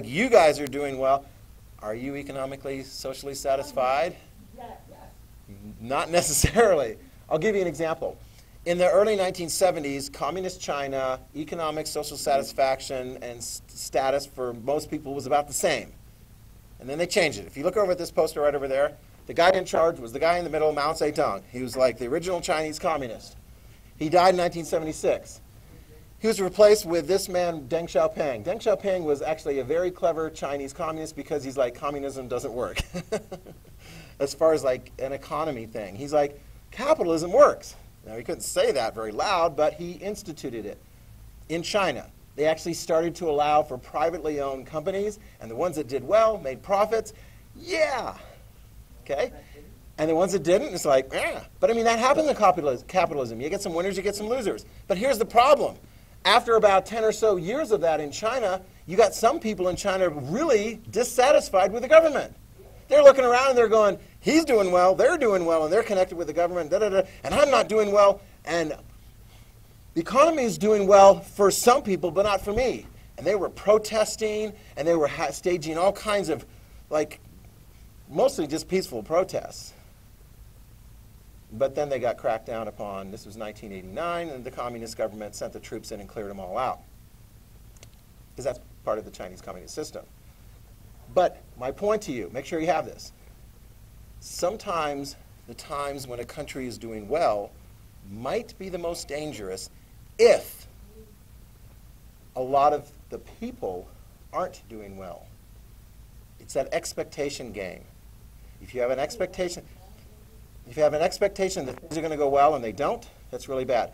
you guys are doing well. Are you economically, socially satisfied? Not necessarily. I'll give you an example. In the early 1970s, communist China, economic, social satisfaction, and status for most people was about the same. And then they changed it. If you look over at this poster right over there, the guy in charge was the guy in the middle, Mao Zedong. He was like the original Chinese communist. He died in 1976. He was replaced with this man, Deng Xiaoping. Deng Xiaoping was actually a very clever Chinese communist because he's like, communism doesn't work. As far as like an economy thing. He's like, capitalism works. Now, he couldn't say that very loud, but he instituted it. In China, they actually started to allow for privately owned companies, and the ones that did well, made profits, yeah. Okay? And the ones that didn't, it's like, eh. But I mean, that happens in capitalism. You get some winners, you get some losers. But here's the problem. After about 10 or so years of that in China, you got some people in China really dissatisfied with the government. They're looking around and they're going, he's doing well, they're doing well, and they're connected with the government, and I'm not doing well. And the economy is doing well for some people, but not for me. And they were protesting, and they were staging all kinds of, like, mostly just peaceful protests. But then they got cracked down upon. This was 1989, and the communist government sent the troops in and cleared them all out. Because that's part of the Chinese communist system. But my point to you, make sure you have this. Sometimes the times when a country is doing well might be the most dangerous if a lot of the people aren't doing well. It's that expectation game. If you have an expectation, that things are going to go well and they don't, that's really bad.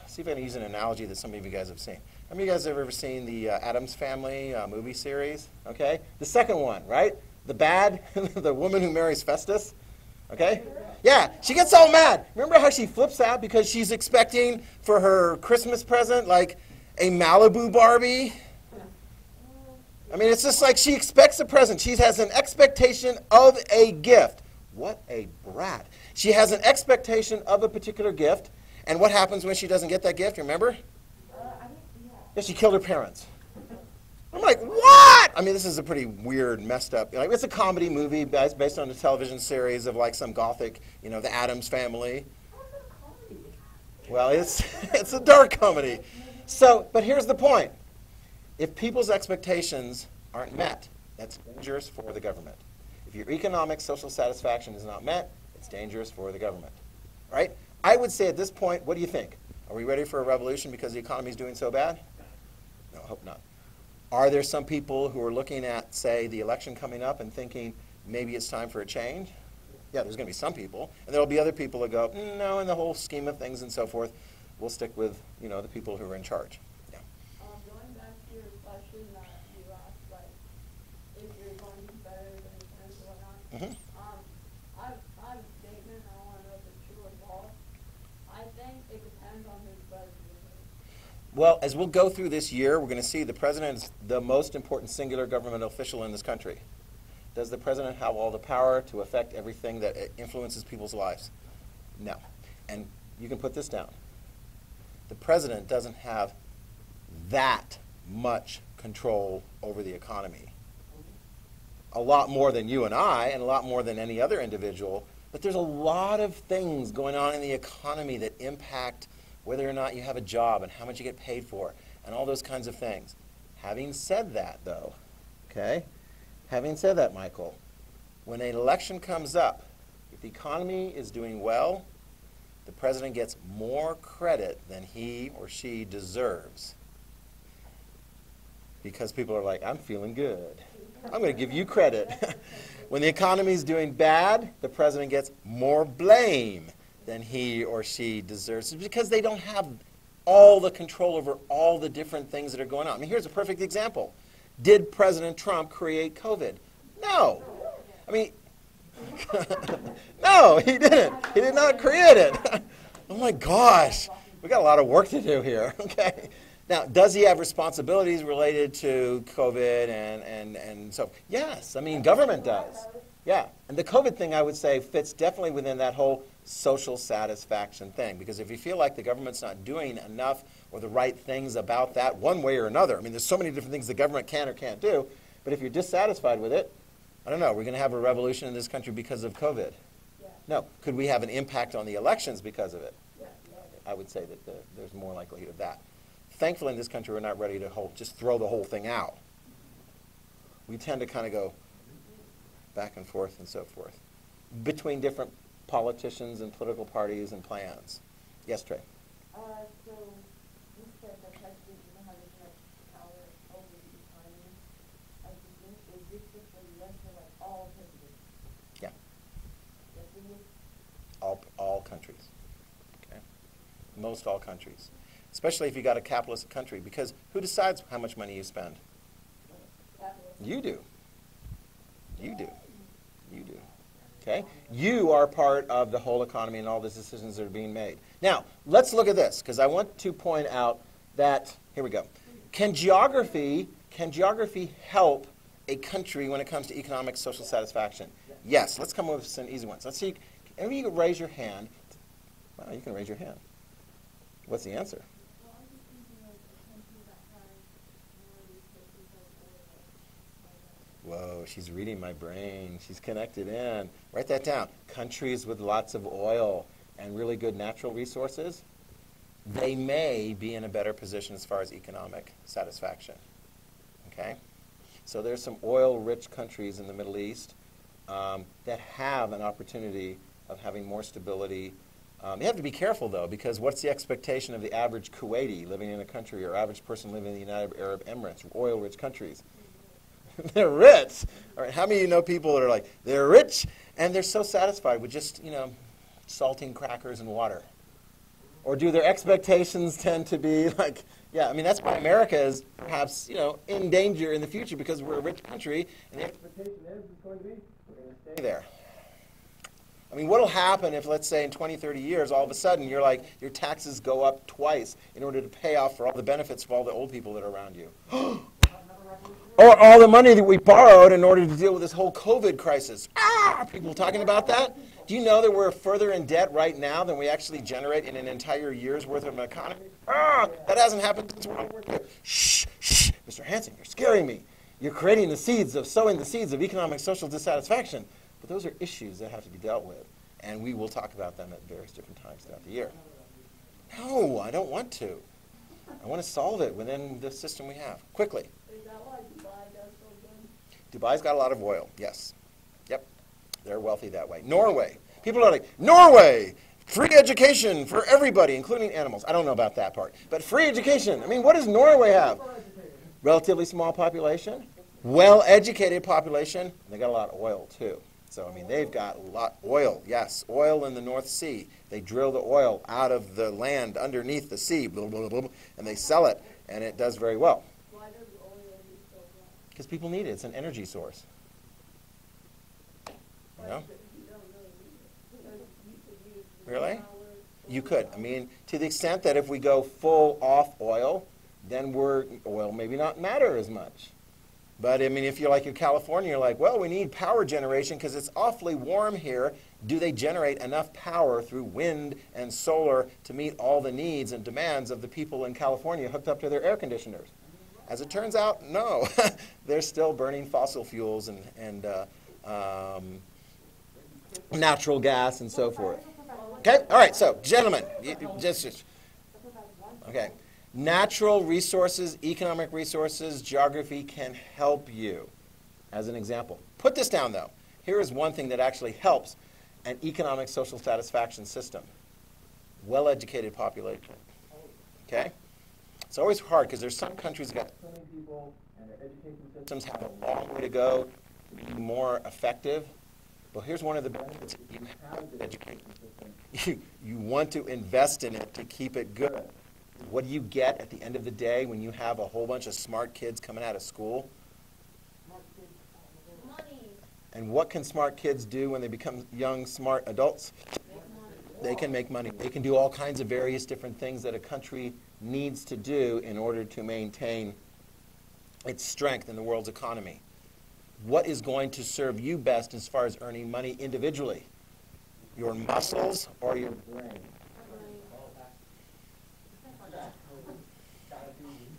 See if I can use an analogy that some of you guys have seen. How many of you guys have ever seen the Addams Family movie series? Okay, the second one, right? The bad, the woman who marries Festus. Okay, yeah, she gets all mad. Remember how she flips out because she's expecting for her Christmas present like a Malibu Barbie? I mean, it's just like she expects a present. She has an expectation of a gift. What a brat. She has an expectation of a particular gift, and what happens when she doesn't get that gift, remember? Yeah, she killed her parents. I'm like, what? I mean, this is a pretty weird, messed up, like, it's a comedy movie based on a television series of like some gothic, you know, the Addams Family. Well, it's a dark comedy. So, but here's the point. If people's expectations aren't met, that's dangerous for the government. If your economic, social satisfaction is not met, it's dangerous for the government. Right? I would say at this point, what do you think? Are we ready for a revolution because the economy is doing so bad? No, I hope not. Are there some people who are looking at, say, the election coming up and thinking maybe it's time for a change? Yeah, there's going to be some people. And there will be other people that go, no, in the whole scheme of things and so forth, we'll stick with, you know, the people who are in charge. Yeah. Going back to your question that you asked, like, if you're going to be better than your friends or whatnot, I have a statement. I don't want to know if it's true or false. I think it depends on who's president. Well, as we'll go through this year, we're going to see the president is the most important singular government official in this country. Does the president have all the power to affect everything that influences people's lives? No. And you can put this down. The president doesn't have that much control over the economy. A lot more than you and I, and a lot more than any other individual, but there's a lot of things going on in the economy that impact whether or not you have a job and how much you get paid for, and all those kinds of things. Having said that, though, okay, having said that, Michael, when an election comes up, if the economy is doing well, the president gets more credit than he or she deserves. Because people are like, I'm feeling good. I'm going to give you credit. When the economy is doing bad, the president gets more blame than he or she deserves. It's because they don't have all the control over all the different things that are going on. I mean, here's a perfect example. Did President Trump create COVID? No. I mean, no, he didn't. He did not create it. Oh my gosh. We got a lot of work to do here. Okay. Now, does he have responsibilities related to COVID and so? Yes. I mean, government does. Yeah. And the COVID thing, I would say, fits definitely within that whole social satisfaction thing. Because if you feel like the government's not doing enough or the right things about that one way or another, I mean, there's so many different things the government can or can't do, But if you're dissatisfied with it, I don't know, we're going to have a revolution in this country because of COVID. Yeah. No. Could we have an impact on the elections because of it? Yeah. I would say that there's more likelihood of that. Thankfully, in this country, we're not ready to just throw the whole thing out. We tend to kind of go back and forth and so forth between different politicians and political parties and plans. Yes, Trey? So you said that president doesn't have as much power over the economy as the U.S. Is this just for the U.S. or like all presidents? Yeah. Yes, it is. All countries. Okay? Most all countries. Especially if you got a capitalist country, because who decides how much money you spend? Capitalism. You do. You do. You do. Okay? You are part of the whole economy and all the decisions that are being made. Now, let's look at this, because I want to point out that, here we go. Can geography help a country when it comes to economic social satisfaction? Yes. Let's come up with some easy ones. Let's see. If you can raise your hand. Well, you can raise your hand. What's the answer? Well, I'm just thinking of a country that has more resources like oil. Whoa, she's reading my brain. She's connected in. Write that down. Countries with lots of oil and really good natural resources, they may be in a better position as far as economic satisfaction. Okay? So there's some oil-rich countries in the Middle East that have an opportunity of having more stability. You have to be careful, though, because what's the expectation of the average Kuwaiti living in a country or average person living in the United Arab Emirates, oil-rich countries? They're rich. All right, how many of you know people that are like, they're rich and they're so satisfied with just, salting crackers and water? Or do their expectations tend to be like, yeah, I mean, that's why America is perhaps, in danger in the future because we're a rich country and the expectation is it's going to be, we're going to stay there. I mean, what will happen if, let's say, in 20, 30 years, all of a sudden, you're like, your taxes go up twice in order to pay off for all the benefits of all the old people that are around you? Or all the money that we borrowed in order to deal with this whole COVID crisis. People talking about that? Do you know that we're further in debt right now than we actually generate in an entire year's worth of an economy? That hasn't happened since World War II. Shh, shh, Mr. Hansen, you're scaring me. You're creating the seeds of, sowing the seeds of economic social dissatisfaction. But those are issues that have to be dealt with. And we will talk about them at various different times throughout the year. No, I don't want to. I want to solve it within the system we have. Quickly. Is that why Dubai does so good? Dubai's got a lot of oil, yes. Yep. They're wealthy that way. Norway. People are like, Norway! Free education for everybody, including animals. I don't know about that part. But free education. I mean, what does Norway have? Relatively small population. Well-educated population. And they got a lot of oil, too. So, I mean, they've got a lot oil, yes, oil in the North Sea. They drill the oil out of the land underneath the sea, blah, blah, blah, blah, and they sell it, and it does very well. Why does oil use so much? Because people need it. It's an energy source. You know? You don't really need it. Because you could use Really? power, You could. I mean, to the extent that if we go full off oil, then oil maybe not matter as much. But, I mean, if you're like in California, you're like, well, we need power generation because it's awfully warm here. Do they generate enough power through wind and solar to meet all the needs and demands of the people in California hooked up to their air conditioners? As it turns out, no. They're still burning fossil fuels and natural gas and so forth. Okay? All right, so, gentlemen, okay. Natural resources, economic resources, geography can help you. As an example. Put this down, though. Here is one thing that actually helps an economic social satisfaction system. Well-educated population. Okay? It's always hard because there's some countries that got so many people and their education systems have a long way to go to be more effective. Well, here's one of the benefits. You have a good education system. You want to invest in it to keep it good. What do you get at the end of the day when you have a whole bunch of smart kids coming out of school? money. And what can smart kids do when they become young, smart adults? They can make money. They can do all kinds of various different things that a country needs to do in order to maintain its strength in the world's economy. What is going to serve you best as far as earning money individually? Your muscles or your brain?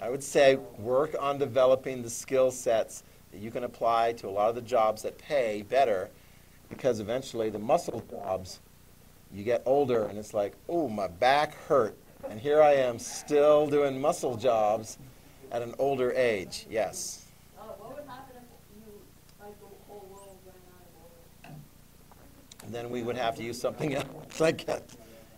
I would say work on developing the skill sets that you can apply to a lot of the jobs that pay better, because eventually the muscle jobs, you get older and it's like, oh, my back hurt. And here I am still doing muscle jobs at an older age. Yes. What would happen if you, like, the whole world ran out of oil? And then we would have to use something else. Like,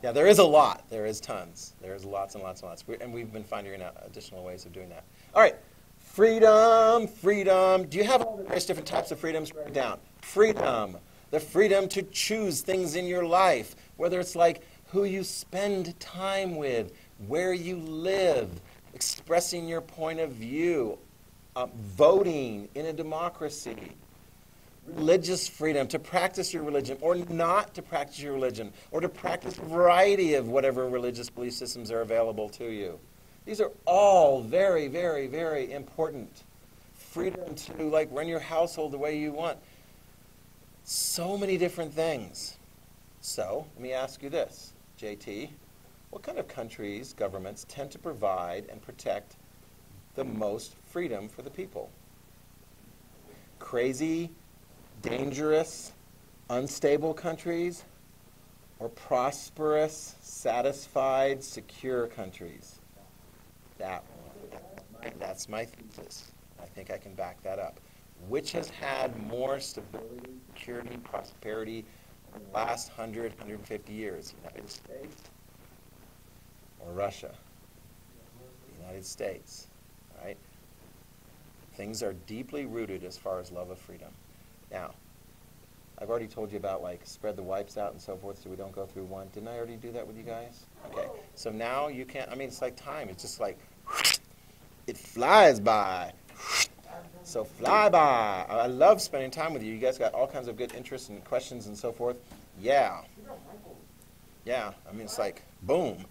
yeah, there is a lot. There is tons. There is lots and lots and lots. And we've been finding out additional ways of doing that. All right. Freedom, freedom. Do you have all the various different types of freedoms? Write it down. Freedom. The freedom to choose things in your life, whether it's like who you spend time with, where you live, expressing your point of view, voting in a democracy. Religious freedom, to practice your religion or not to practice your religion, or to practice a variety of whatever religious belief systems are available to you. These are all very, very, very important. Freedom to, like, run your household the way you want. So many different things. So, let me ask you this, JT. What kind of countries, governments, tend to provide and protect the most freedom for the people? Crazy, dangerous, unstable countries, or prosperous, satisfied, secure countries? That one. That's my thesis. I think I can back that up. Which has had more stability, security, prosperity in the last 100, 150 years? United States or Russia? The United States, right? Things are deeply rooted as far as love of freedom. Now, I've already told you about, like, spread the wipes out and so forth so we don't go through one. Didn't I already do that with you guys? Okay. So now you can't, I mean, it's like time. It's just like, it flies by. So fly by. I love spending time with you. You guys got all kinds of good interests and questions and so forth. Yeah. Yeah. I mean, it's like, boom.